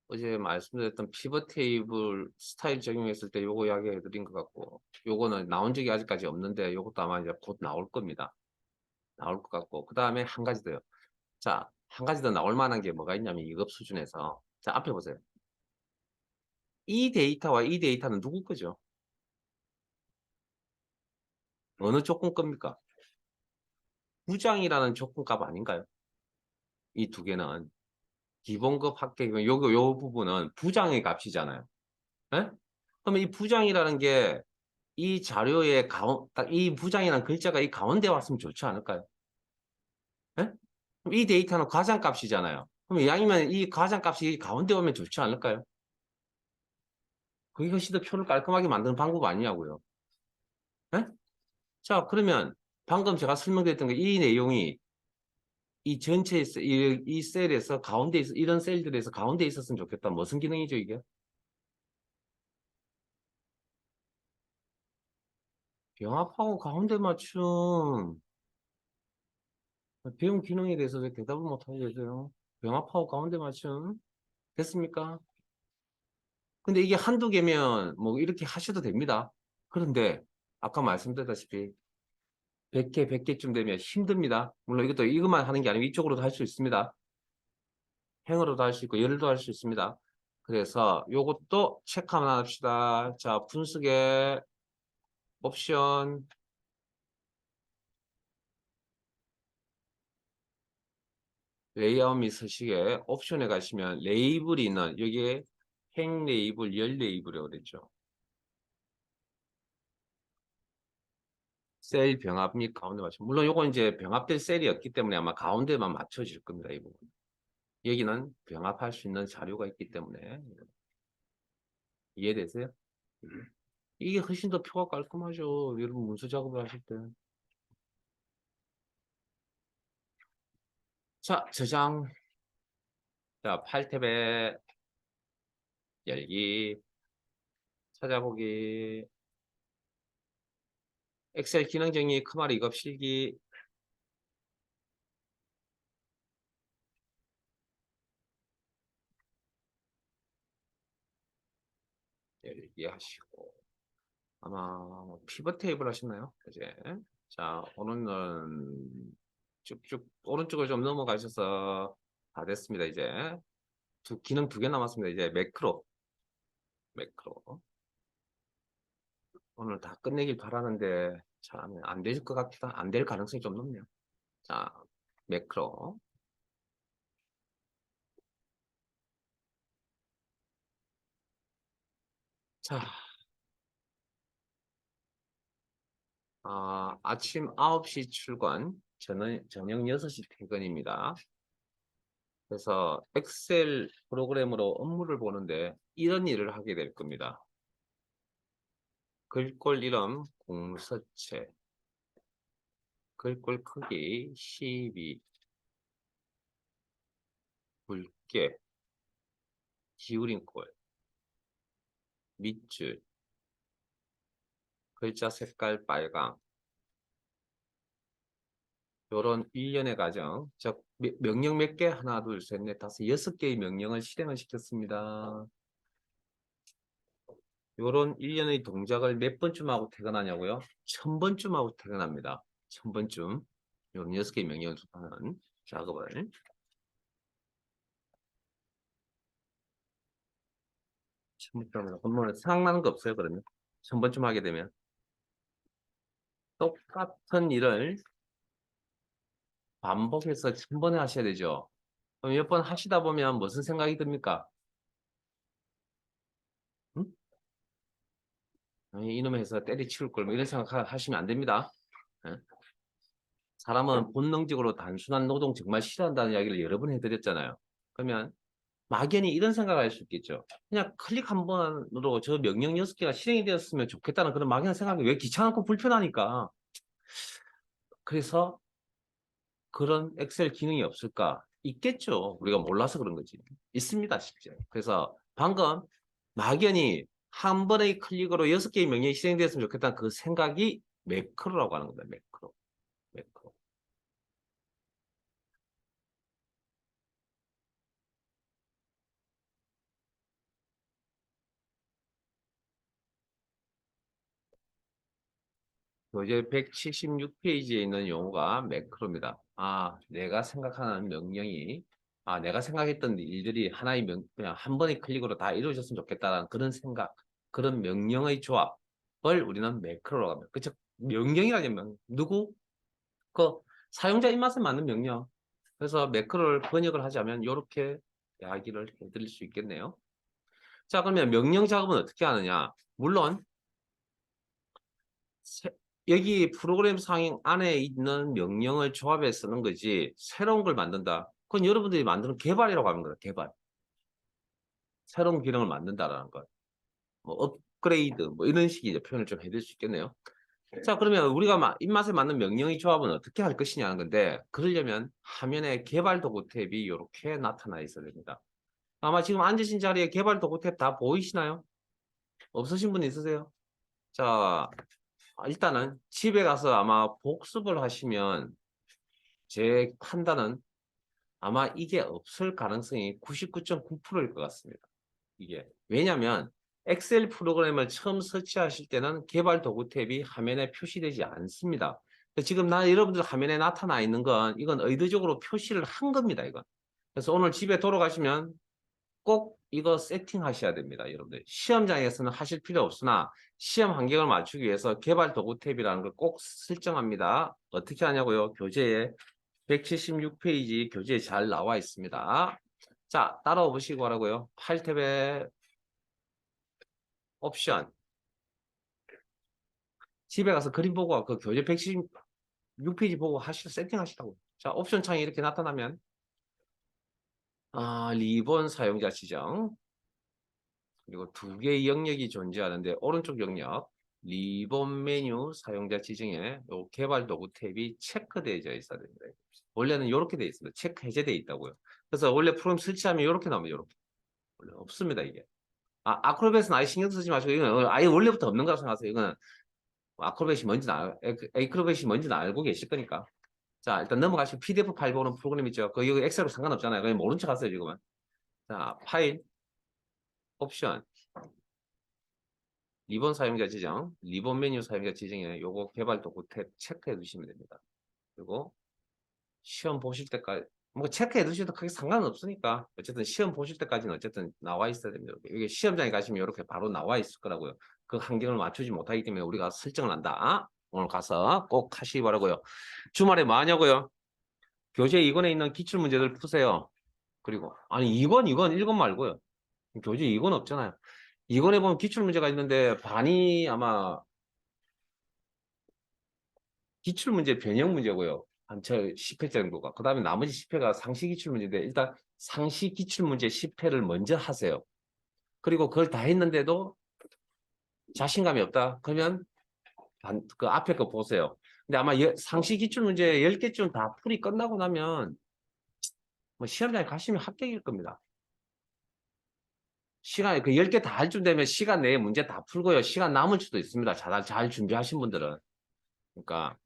어제 말씀드렸던 피벗 테이블 스타일 적용했을 때 요거 이야기 해드린 것 같고, 요거는 나온 적이 아직까지 없는데, 요것도 아마 이제 곧 나올 겁니다. 나올 것 같고, 그 다음에 한 가지 더요. 자, 한 가지 더 나올 만한 게 뭐가 있냐면, 2급 수준에서. 자, 앞에 보세요. 이 데이터와 이 데이터는 누구 거죠? 어느 조건 겁니까? 부장이라는 조건값 아닌가요? 이 두 개는. 기본급 합계, 요 부분은 부장의 값이잖아요. 예? 그러면 이 부장이라는 게 이 자료의 딱 이 부장이라는 글자가 이 가운데 왔으면 좋지 않을까요? 예? 그럼 이 데이터는 과장값이잖아요. 그럼 양이면 이 과장값이 이 가운데 오면 좋지 않을까요? 그게 훨씬 더 표를 깔끔하게 만드는 방법 아니냐고요. 예? 자, 그러면 방금 제가 설명드렸던 게 이 내용이 이 전체 이 셀에서 가운데 이런 셀들에서 가운데 있었으면 좋겠다. 무슨 기능이죠, 이게? 병합하고 가운데 맞춤. 배운 기능에 대해서 왜 대답을 못하고 계세요? 병합하고 가운데 맞춤. 됐습니까? 근데 이게 한두 개면 뭐 이렇게 하셔도 됩니다. 그런데 아까 말씀드렸다시피 100개, 100개쯤 되면 힘듭니다. 물론 이것도 이것만 하는 게 아니고 이쪽으로도 할 수 있습니다. 행으로도 할 수 있고 열도 할 수 있습니다. 그래서 요것도 체크 한번 합시다. 자, 분수계 옵션 레이아웃 및 서식에 옵션에 가시면 레이블이 있는 여기에 행 레이블, 열 레이블이라고 그랬죠. 셀 병합 및 가운데 맞춤. 물론 요건 이제 병합될 셀이었기 때문에 아마 가운데만 맞춰질 겁니다. 이 부분. 여기는 병합할 수 있는 자료가 있기 때문에 이해되세요? 이게 훨씬 더 표가 깔끔하죠. 여러분 문서 작업을 하실 때. 자, 저장. 자, 8탭에 열기, 찾아보기, 엑셀 기능 정리, 크마리 이급 실기. 열기 하시고. 아마 피벗 테이블 하셨나요? 이제. 자, 오늘은 쭉쭉 오른쪽을 좀 넘어가셔서 다 됐습니다. 이제 기능 두 개 남았습니다. 이제 매크로. 오늘 다 끝내길 바라는데 참 안 될 것 같다. 안 될 가능성이 좀 높네요. 자, 매크로. 자, 아침 9시 출근, 저녁 6시 퇴근입니다. 그래서 엑셀 프로그램으로 업무를 보는데 이런 일을 하게 될 겁니다. 글꼴 이름 공서체, 글꼴 크기 12, 굵게, 기울인 꼴, 밑줄, 글자 색깔 빨강, 요런 일련의 과정, 즉 명령 몇 개? 하나, 둘, 셋, 넷, 다섯, 6개의 명령을 실행을 시켰습니다. 요런 일련의 동작을 몇 번쯤 하고 퇴근하냐고요? 1000번쯤 하고 퇴근합니다. 1000번쯤. 요런 6개의 명령을 하는 작업을. 그러면 생각나는 거 없어요, 그러면? 1000번쯤 하게 되면. 똑같은 일을 반복해서 1000번에 하셔야 되죠. 그럼 몇 번 하시다 보면 무슨 생각이 듭니까? 응? 아니, 이놈의 회사 때리치울 걸, 뭐 이런 생각 하시면 안 됩니다. 예? 사람은 본능적으로 단순한 노동 정말 싫어한다는 이야기를 여러 번 해드렸잖아요. 그러면 막연히 이런 생각을 할 수 있겠죠. 그냥 클릭 한 번으로 저 명령 6개가 실행이 되었으면 좋겠다는 그런 막연한 생각이 왜 귀찮고 불편하니까. 그래서 그런 엑셀 기능이 없을까? 있겠죠. 우리가 몰라서 그런 거지. 있습니다, 실제. 그래서 방금 막연히 한 번의 클릭으로 6개의 명령이 실행되었으면 좋겠다는 그 생각이 매크로라고 하는 겁니다. 매크로. 매크로. 교재 176페이지에 있는 용어가 매크로입니다. 아, 내가 생각하는 명령이, 내가 생각했던 일들이 하나의 그냥 한 번의 클릭으로 다 이루어졌으면 좋겠다는 그런 생각, 그런 명령의 조합을 우리는 매크로라고 합니다. 그쵸? 명령이라면 누구? 그 사용자 입맛에 맞는 명령. 그래서 매크로를 번역을 하자면 이렇게 이야기를 해드릴 수 있겠네요. 자, 그러면 명령 작업은 어떻게 하느냐? 물론 여기 프로그램 상행 안에 있는 명령을 조합해 쓰는 거지 새로운 걸 만든다. 그건 여러분들이 만드는 개발이라고 하는 거예요. 개발. 새로운 기능을 만든다라는 것. 뭐 업그레이드 뭐 이런 식의 표현을 좀 해드릴 수 있겠네요. 자, 그러면 우리가 입맛에 맞는 명령의 조합은 어떻게 할 것이냐는 건데 그러려면 화면에 개발 도구 탭이 이렇게 나타나 있어야 됩니다. 아마 지금 앉으신 자리에 개발 도구 탭 다 보이시나요? 없으신 분 있으세요? 자, 일단은 집에 가서 아마 복습을 하시면 제 판단은 아마 이게 없을 가능성이 99.9%일 것 같습니다. 이게. 왜냐하면 엑셀 프로그램을 처음 설치하실 때는 개발 도구 탭이 화면에 표시되지 않습니다. 지금 여러분들 화면에 나타나 있는 건 이건 의도적으로 표시를 한 겁니다. 이건. 그래서 오늘 집에 돌아가시면 꼭 이거 세팅하셔야 됩니다. 여러분들. 시험장에서는 하실 필요 없으나 시험 환경을 맞추기 위해서 개발 도구 탭이라는 걸 꼭 설정합니다. 어떻게 하냐고요? 교재에 176페이지 교재에 잘 나와 있습니다. 자, 따라와 보시고 하라고요. 파일 탭에 옵션. 집에 가서 그림 보고 그 교재 176페이지 보고 세팅하시라고. 자, 옵션 창이 이렇게 나타나면 리본 사용자 지정. 그리고 두 개의 영역이 존재하는데 오른쪽 영역 리본 메뉴 사용자 지정에 요 개발 도구 탭이 체크되어 있어야 됩니다. 원래는 이렇게 되어 있습니다. 체크 해제되어 있다고요. 그래서 원래 프로그램 설치하면 이렇게 나옵니다. 이렇게. 원래 없습니다, 이게. 아크로벳은 아예 신경 쓰지 마시고 이건 아예 원래부터 없는 거라고 생각하세요. 이거는 아크로벳이 뭔지는 에이크로벳이 뭔지는 알고 계실 거니까. 자, 일단 넘어가시고 PDF 파일 보는 프로그램 있죠. 그 이거 엑셀로 상관없잖아요. 그냥 모른 척 하세요, 지금은. 자, 파일 옵션 리본 사용자 지정, 리본 메뉴 사용자 지정에 요거 개발 도구 탭 체크해 두시면 됩니다. 그리고 시험 보실 때까지 뭐 체크해 두셔도 크게 상관은 없으니까 어쨌든 시험 보실 때까지는 어쨌든 나와 있어야 됩니다. 이게 시험장에 가시면 이렇게 바로 나와 있을 거라고요. 그 환경을 맞추지 못하기 때문에 우리가 설정을 한다. 오늘 가서 꼭 하시기 바라고요. 주말에 뭐 하냐고요? 교재 2권에 있는 기출문제들 푸세요. 그리고 아니 2권 1권 말고요. 교재 2권 없잖아요. 2권에 보면 기출문제가 있는데 반이 아마 기출문제 변형 문제고요. 한저 10회 정도가. 그 다음에 나머지 10회가 상시 기출문제인데 일단 상시 기출문제 10회를 먼저 하세요. 그리고 그걸 다 했는데도 자신감이 없다. 그러면 그 앞에 거 보세요. 근데 아마 상시 기출문제 10개쯤 다 풀이 끝나고 나면 뭐 시험장에 가시면 합격일 겁니다. 시간이 그 10개 다 할 쯤 되면 시간 내에 문제 다 풀고요. 시간 남을 수도 있습니다. 잘 준비하신 분들은. 그러니까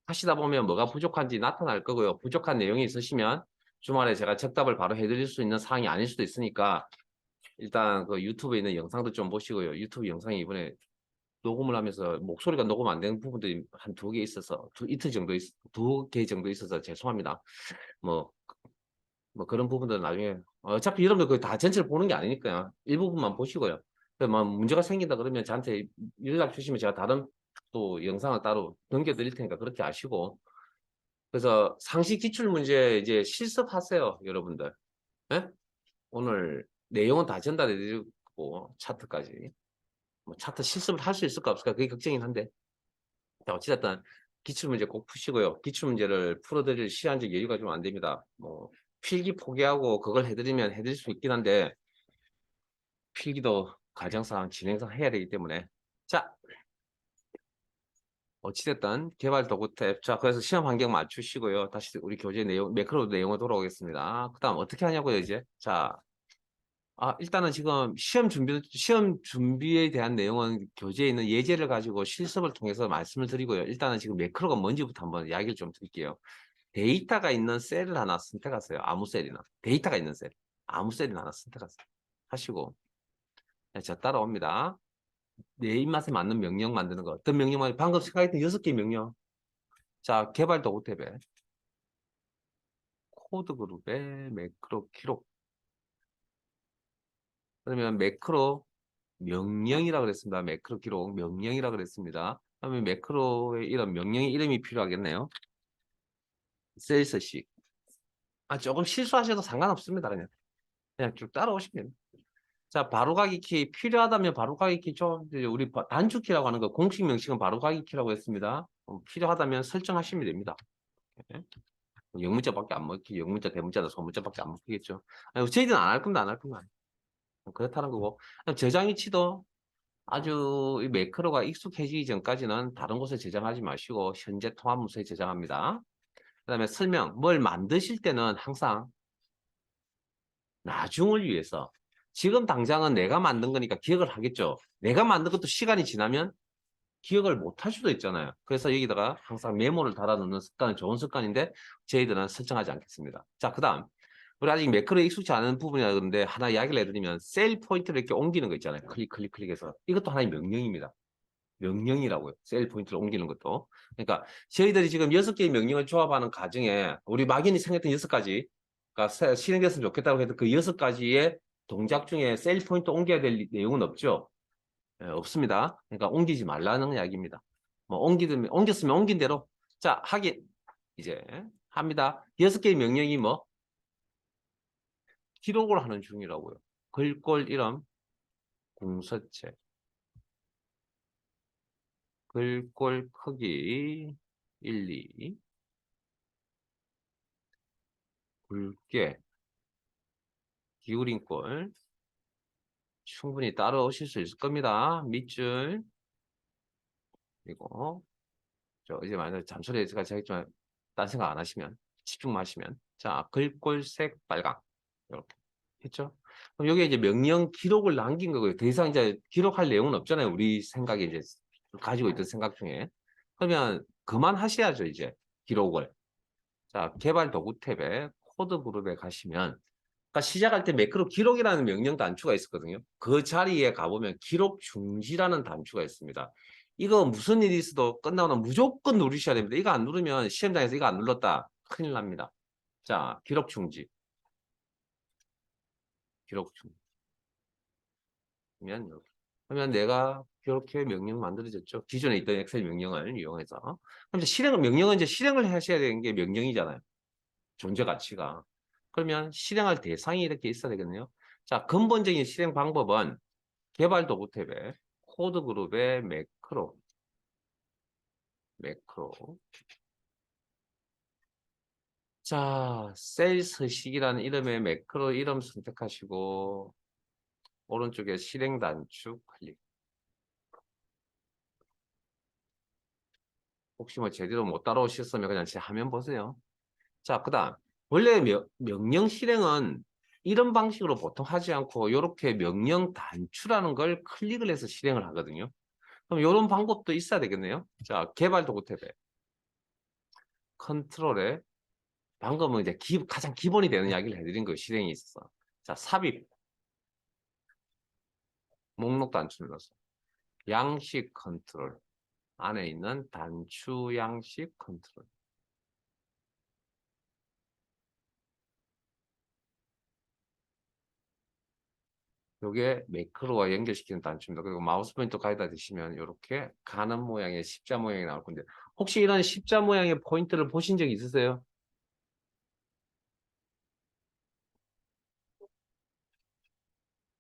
하시다 보면 뭐가 부족한지 나타날 거고요. 부족한 내용이 있으시면 주말에 제가 정답을 바로 해드릴 수 있는 사항이 아닐 수도 있으니까 일단 그 유튜브에 있는 영상도 좀 보시고요. 유튜브 영상이 이번에 녹음을 하면서 목소리가 녹음 안 되는 부분들이 한 2개 있어서 이틀 정도 2개 정도 있어서 죄송합니다. 뭐, 뭐 그런 부분들은 나중에 어차피 여러분들 거의 다 전체를 보는 게 아니니까요. 일부분만 보시고요. 뭐 문제가 생긴다 그러면 저한테 연락 주시면 제가 다른 또 영상을 따로 넘겨드릴 테니까 그렇게 아시고. 그래서 상식 기출 문제 이제 실습하세요, 여러분들. 예? 오늘 내용은 다 전달해드리고 차트까지. 뭐 차트 실습을 할 수 있을까 없을까 그게 걱정이긴 한데. 자, 어찌됐든 기출문제 꼭 푸시고요. 기출문제를 풀어드릴 시간적 여유가 좀 안 됩니다. 뭐 필기 포기하고 그걸 해드리면 해드릴 수 있긴 한데 필기도 과정상 진행상 해야 되기 때문에 자 어찌됐든 개발 도구 탭 자 그래서 시험 환경 맞추시고요. 다시 우리 교재 내용 매크로 내용으로 돌아오겠습니다. 그 다음 어떻게 하냐고요 이제 자 일단은 지금 시험 준비에 대한 내용은 교재에 있는 예제를 가지고 실습을 통해서 말씀을 드리고요. 일단은 지금 매크로가 뭔지부터 한번 이야기를 좀 드릴게요. 데이터가 있는 셀을 하나 선택하세요. 아무 셀이나. 데이터가 있는 셀. 아무 셀이나 하나 선택하세요. 하시고. 네, 저 따라옵니다. 내 입맛에 맞는 명령 만드는 거. 어떤 명령만, 방금 생각했던 6개 명령. 자, 개발 도구 탭에. 코드 그룹에 매크로 기록. 그러면 매크로 명령이라 그랬습니다. 매크로 기록 명령이라 그랬습니다. 그러면 매크로의 이런 명령의 이름이 필요하겠네요. 셀스식. 조금 실수하셔도 상관없습니다. 그냥 쭉 따라오시면 됩니다. 자, 바로가기 키 필요하다면 바로가기 키 좀 우리 단축키라고 하는 거 공식 명칭은 바로가기 키라고 했습니다. 필요하다면 설정하시면 됩니다. 네. 영문자밖에 안 먹기, 영문자, 대문자나 소문자밖에 안 먹히겠죠. 저희들은 안 할 겁니다, 안 할 겁니다. 그렇다는 거고 저장 위치도 아주 이 매크로가 익숙해지기 전까지는 다른 곳에 저장하지 마시고 현재 통합문서에 저장합니다. 그 다음에 설명, 뭘 만드실 때는 항상 나중을 위해서 지금 당장은 내가 만든 거니까 기억을 하겠죠. 내가 만든 것도 시간이 지나면 기억을 못 할 수도 있잖아요. 그래서 여기다가 항상 메모를 달아놓는 습관은 좋은 습관인데 저희들은 설정하지 않겠습니다. 자, 그 다음 우리 아직 매크로에 익숙치 않은 부분이라 그러는데 하나 이야기를 해드리면 셀 포인트를 이렇게 옮기는 거 있잖아요. 클릭해서 이것도 하나의 명령입니다. 명령이라고요. 셀 포인트를 옮기는 것도. 그러니까 저희들이 지금 6개의 명령을 조합하는 과정에 우리 막연히 생각했던 6가지 그러니까 실행됐으면 좋겠다고 해도 그 6가지의 동작 중에 셀 포인트 옮겨야 될 내용은 없죠. 없습니다. 그러니까 옮기지 말라는 이야기입니다. 뭐 옮겼으면 옮긴 대로 자 하긴 이제 합니다. 6개의 명령이 뭐 기록을 하는 중이라고요. 글꼴 이름 궁서체 글꼴 크기 1, 2 굵게 기울인 꼴 충분히 따라오실 수 있을 겁니다. 밑줄 그리고 이제 만약에 잠소리가 제가 딴 생각 안 하시면 집중만 하시면 자 글꼴색 빨강 이렇게 했죠. 그럼 여기에 이제 명령 기록을 남긴 거고요. 더 이상 이제 기록할 내용은 없잖아요. 우리 생각에 이제 가지고 있던 생각 중에 그러면 그만하셔야죠. 이제 기록을 자 개발 도구 탭에 코드 그룹에 가시면 그러니까 시작할 때 매크로 기록이라는 명령 단추가 있었거든요. 그 자리에 가보면 기록 중지라는 단추가 있습니다. 이거 무슨 일이 있어도 끝나고 나면 무조건 누르셔야 됩니다. 이거 안 누르면 시험장에서 이거 안 눌렀다. 큰일 납니다. 자, 기록 중지. 기록 중지. 그러면 내가 이렇게 명령 만들어졌죠. 기존에 있던 엑셀 명령을 이용해서. 그럼 이제 명령은 이제 실행을 하셔야 되는 게 명령이잖아요. 존재 가치가. 그러면 실행할 대상이 이렇게 있어야 되겠네요. 자, 근본적인 실행 방법은 개발 도구 탭에 코드 그룹의 매크로. 자, 셀스식이라는 이름의 매크로 이름 선택하시고 오른쪽에 실행 단축 클릭. 혹시 뭐 제대로 못 따라오셨으면 그냥 제 화면 보세요. 자, 그다음 원래 명령 실행은 이런 방식으로 보통 하지 않고 이렇게 명령 단추라는 걸 클릭을 해서 실행을 하거든요. 그럼 이런 방법도 있어야 되겠네요. 자, 개발 도구 탭에 컨트롤에 방금은 이제 가장 기본이 되는 이야기를 해드린 거예요. 실행에 있어서. 자, 삽입. 목록 단추 눌러서. 양식 컨트롤. 안에 있는 단추 양식 컨트롤. 요게 매크로와 연결시키는 단추입니다. 그리고 마우스 포인터 가져다 대시면 이렇게 가는 모양의 십자 모양이 나올 건데 혹시 이런 십자 모양의 포인트를 보신 적 있으세요?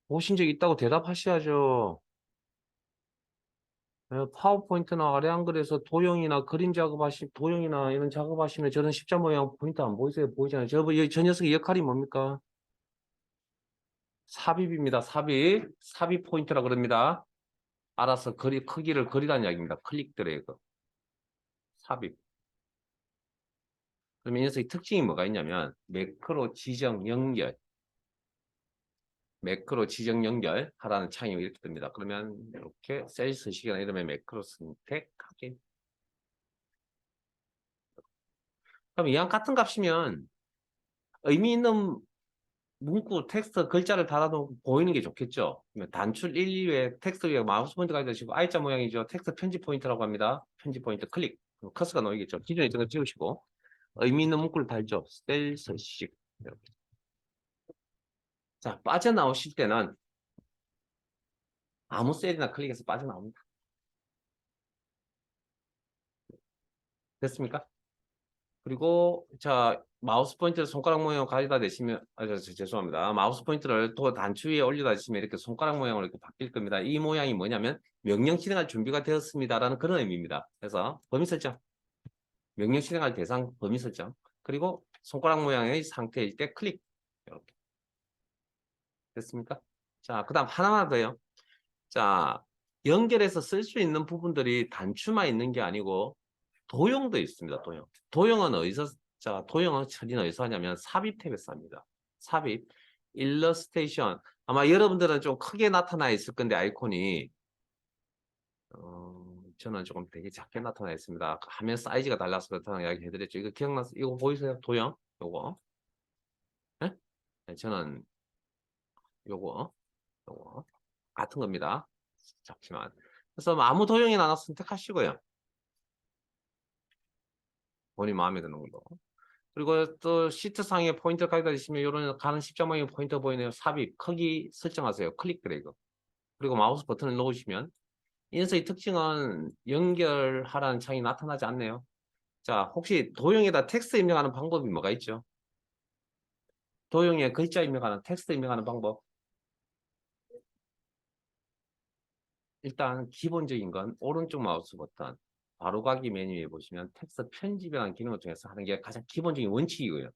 보신 적 있다고 대답하셔야죠. 파워포인트나 아래 한글에서 도형이나 그림 작업하시, 도형이나 이런 작업하시면 저런 십자 모양 포인트 안 보이세요? 보이잖아요. 저 녀석의 역할이 뭡니까? 삽입입니다. 삽입. 삽입 포인트라 그럽니다. 알아서 크기를 그리라는 이야기입니다. 클릭 드래그. 삽입. 그러면 이 녀석의 특징이 뭐가 있냐면 매크로 지정 연결. 매크로 지정 연결 하라는 창이 이렇게 뜹니다. 그러면 이렇게 셀 서식이나 이름의 매크로 선택하기. 그럼 이랑 같은 값이면 의미 있는 문구 텍스트 글자를 달아도 보이는 게 좋겠죠. 그러면 단출 1, 2에 텍스트 위에 마우스 포인트가 있으시고 I자 모양이죠. 텍스트 편집 포인트라고 합니다. 편집 포인트 클릭. 커서가 놓이겠죠. 기존에 있던 거 찍으시고 의미 있는 문구를 달죠. 셀 서식. 이렇게. 자, 빠져나오실 때는 아무 셀이나 클릭해서 빠져나옵니다. 됐습니까? 그리고 자 마우스 포인트를 손가락 모양 가져다 대시면 죄송합니다. 마우스 포인트를 또 단추 위에 올려다 대시면 이렇게 손가락 모양으로 이렇게 바뀔 겁니다. 이 모양이 뭐냐면 명령 실행할 준비가 되었습니다라는 그런 의미입니다. 그래서 범위 설정, 명령 실행할 대상 범위 설정, 그리고 손가락 모양의 상태일 때 클릭. 이렇게 됐습니까? 자, 그다음 하나만 더요. 자, 연결해서 쓸 수 있는 부분들이 단추만 있는 게 아니고 도형도 있습니다. 도형. 도형은 어디서 자, 도형은 처리는 어디서 하냐면 삽입 탭에서 합니다. 삽입, 일러스테이션. 아마 여러분들은 좀 크게 나타나 있을 건데 아이콘이 저는 조금 되게 작게 나타나 있습니다. 화면 사이즈가 달라서 그렇다는 이야기 해드렸죠. 이거 기억나서 이거 보이세요? 도형 요거. 네? 네, 저는 요거 같은 겁니다. 잠시만. 그래서 아무 도형이나 하나 선택하시고요. 본인 마음에 드는 걸로. 그리고 또 시트상에 포인트 가져다 주시면 이런 가는 십자모양의 포인트 보이네요. 삽입, 크기 설정하세요. 클릭 드래그. 그리고 마우스 버튼을 놓으시면 이 녀석의 특징은 연결하라는 창이 나타나지 않네요. 자, 혹시 도형에다 텍스트 입력하는 방법이 뭐가 있죠? 도형에 글자 입력하는 텍스트 입력하는 방법. 일단 기본적인 건 오른쪽 마우스 버튼 바로가기 메뉴에 보시면 텍스트 편집이라는 기능을 통해서 하는 게 가장 기본적인 원칙이고요.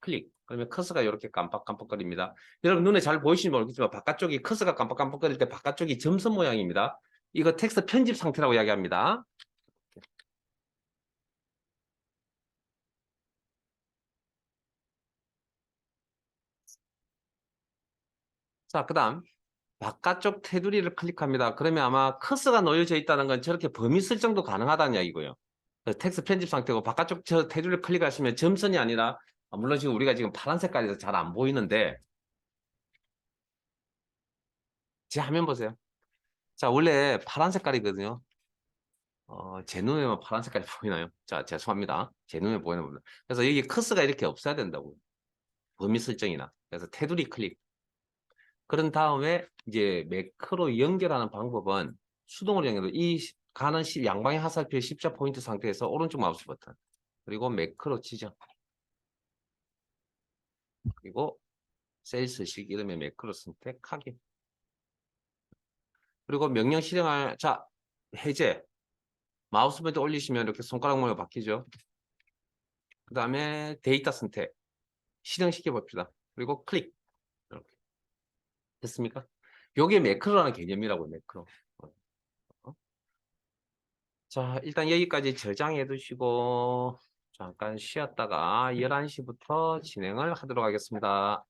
클릭. 그러면 커서가 이렇게 깜빡깜빡거립니다. 여러분 눈에 잘 보이시는지 모르겠지만 바깥쪽이 커서가 깜빡깜빡거릴 때 바깥쪽이 점선 모양입니다. 이거 텍스트 편집 상태라고 이야기합니다. 자, 그 다음 바깥쪽 테두리를 클릭합니다. 그러면 아마 커서가 놓여져 있다는 건 저렇게 범위 설정도 가능하다는 이야기고요. 텍스트 편집 상태고 바깥쪽 저 테두리를 클릭하시면 점선이 아니라 물론 지금 우리가 지금 파란 색깔이라서 잘 안 보이는데 제 화면 보세요. 자, 원래 파란 색깔이거든요. 제 눈에만 파란 색깔이 보이나요? 자, 죄송합니다. 제 눈에 보이는 겁니다. 그래서 여기 커서가 이렇게 없어야 된다고. 범위 설정이나. 그래서 테두리 클릭. 그런 다음에 이제 매크로 연결하는 방법은 수동으로 연결로 이 가는 양방의 화살표의 십자 포인트 상태에서 오른쪽 마우스 버튼. 그리고 매크로 지정. 그리고 셀스식 이름의 매크로 선택하기. 그리고 명령 실행할, 자, 해제. 마우스 포인트 올리시면 이렇게 손가락 모양 바뀌죠. 그 다음에 데이터 선택. 실행시켜 봅시다. 그리고 클릭. 이렇게. 됐습니까? 요게 매크로라는 개념이라고요, 매크로. 자, 일단 여기까지 저장해 두시고 잠깐 쉬었다가 11시부터 진행을 하도록 하겠습니다.